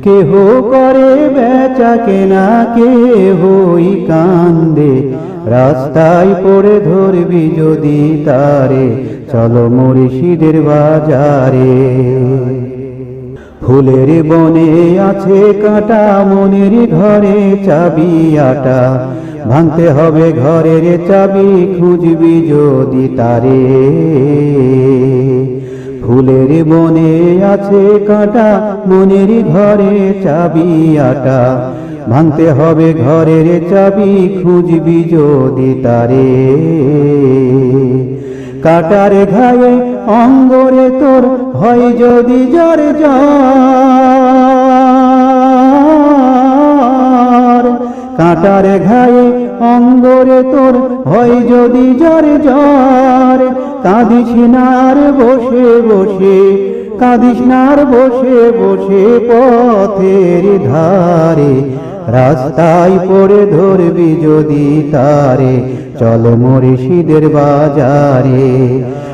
কেহ করে বেচা কেনা, কেহই কান্দে, রাস্তায় পড়ে ধরবি যদি তারে, চলো মুর্শিদের বাজারে। ফুলের বনে আছে কাঁটা, মনের ঘরে চাবি আটা, ভাঙতে হবে ঘরের চাবি, খুঁজবি যদি তারে। ফুলের বনে আছে কাঁটা, মনের ঘরে চাবি আটা, ভাঙতে হবে ঘরের চাবি, খুঁজবি যদি তারে। কাটার ঘায়ে অঙ্গরে তোর হয় যদি জ্বর জ্বর, কাটার ঘায়ে অঙ্গরে তোর হয় যদি জ্বর জ্বর, কাঁদিস না আর বসে বসে, কাঁদিস না আর বসে বসে পথের ধারে, রাস্তায় পড়ে ধরবি যদি তারে, চল মুর্শিদের বাজারে।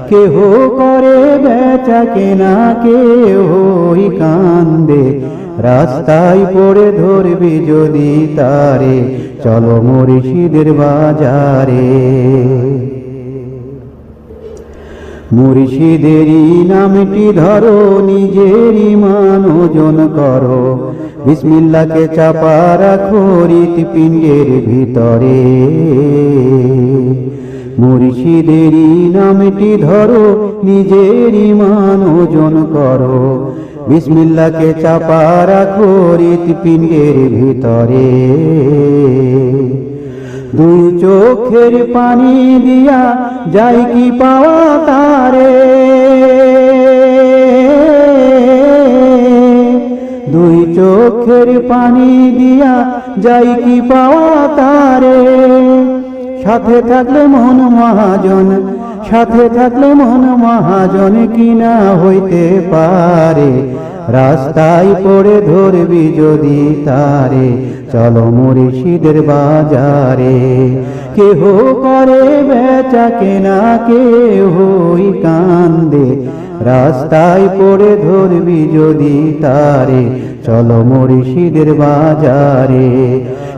কেহ করে বেচা কেনা, কেহই কান্দে, রাস্তায় পড়ে ধরবি যদি তারে, চল মুর্শিদের বাজারে। মুর্শিদেরই নামটি ধরো, নিজের ঈমান ওজন করো, বিসমিল্লাহকে চাপা রাখো হৃৎপিণ্ডের ভিতরে। মুর্শিদেরই নামটি ধরো, নিজের ঈমান ওজন করো, বিসমিল্লাহকে চাপা রাখো হৃৎপিণ্ডের ভিতরে। দুই চোখের পানি দিয়া যায় কি পাওয়া তারে, দুই চোখের পানি দিয়া যায় কি পাওয়া তারে। সাথে থাকলে মন মহাজন, সাথে থাকলে মন মহাজন, কিনা হইতে পারে, রাস্তায় পড়ে ধরবি যদি তারে, চলো মুর্শিদের বাজারে। কেহ করে বেচা কেনা, কেহই কান্দে, রাস্তায় পড়ে ধরবি যদি তারে, চলো মুর্শিদের বাজারে।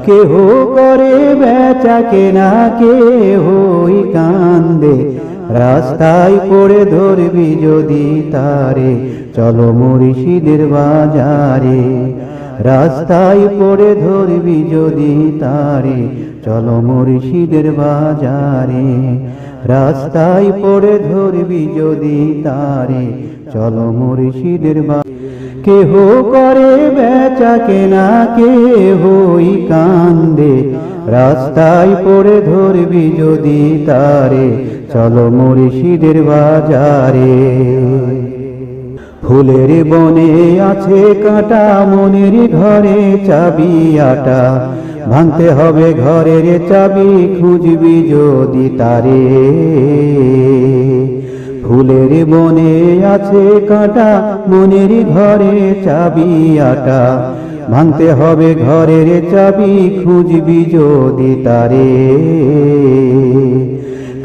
কেহ করে বেচা কেনা, কেহই কান্দে, রাস্তায় পড়ে ধরবি যদি তারে, চলো মুর্শিদের বাজারে। রাস্তায় পড়ে ধরবি যদি তারে, চলো মুর্শিদের বাজারে। রাস্তায় পড়ে ধরবি যদি তারে, চলো মুর্শিদের বাজারে। কেহ করে বেচা কেনা, কেহই কান্দে, রাস্তায় পড়ে ধরবি যদি তারে, চলো মুর্শিদের বাজারে। ফুলের বনে আছে কাঁটা, মনের ঘরে চাবি আটা, ভাঙতে হবে ঘরের চাবি, খুঁজবি যদি তারে। ফুলের বনে আছে কাঁটা, মনের ঘরে চাবি আটা, ভাঙতে হবে ঘরের চাবি, খুঁজবি যদি তারে।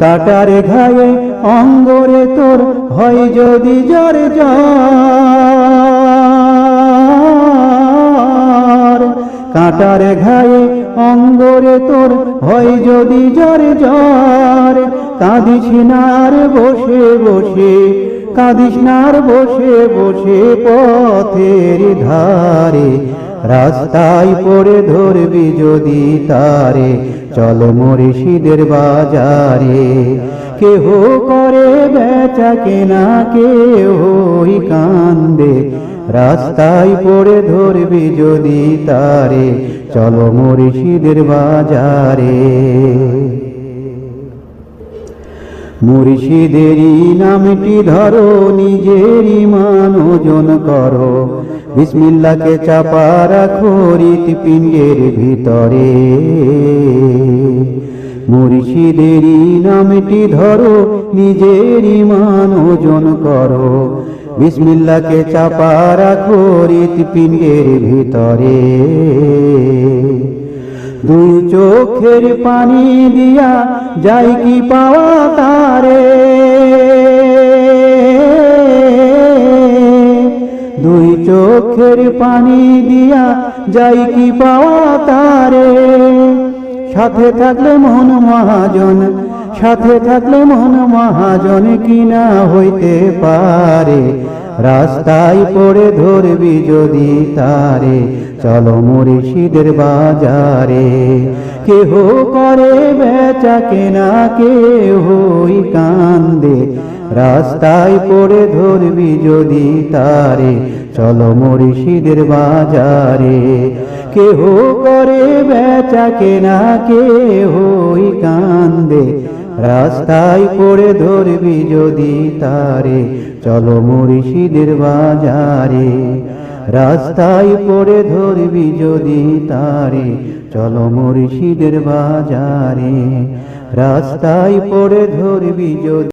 কাটার ঘায়ে অঙ্গরে তোর হয় যদি জ্বর জ্বর, কাটার ঘায়ে অঙ্গরে তোর হয় যদি জ্বর জ্বর, কাঁদিস না আর বসে বসে, কাঁদিস না আর বসে বসে পথের ধারে, রাস্তায় পড়ে ধরবি যদি তারে, চল মুর্শিদের বাজারে। কেহ করে বেচা কেনা, কেহই কান্দে, রাস্তায় পড়ে ধরবি যদি তারে, চল মুর্শিদের বাজারে। মুর্শিদেরই নামটি ধরো, নিজের ঈমান ওজন করো, বিসমিল্লাহকে চাপা রাখো হৃৎপিণ্ডের ভিতরে। মুর্শিদেরই নামটি ধরো, নিজের ঈমান ওজন করো, বিসমিল্লাহকে চাপা রাখো হৃৎপিণ্ডের ভিতরে। দুই চোখের পানি দিয়া যায় কি পাওয়া তারে, দুই চোখের পানি দিয়া যাই কি পাওয়া তারে। সাথে থাকলে মন মহাজন, সাথে থাকলে মন মহাজন কিনা হইতে পারে। রাস্তায় পড়ে ধরবি যদি তারে, চলো মুর্শিদের বাজারে। কেহ করে বেচা কেনা, কেহই কান্দে, রাস্তায় পড়ে ধরবি যদি তারে, চলো মুর্শিদের বাজারে। কেহ করে বেচা কেনা, কেহই কান্দে, রাস্তায় পড়ে ধরবি যদি তারে, চলো মুর্শিদের বাজারে। রাস্তায় পড়ে ধরবি যদি তারে, চলো মুর্শিদের বাজারে। রাস্তায় পড়ে ধরবি যদি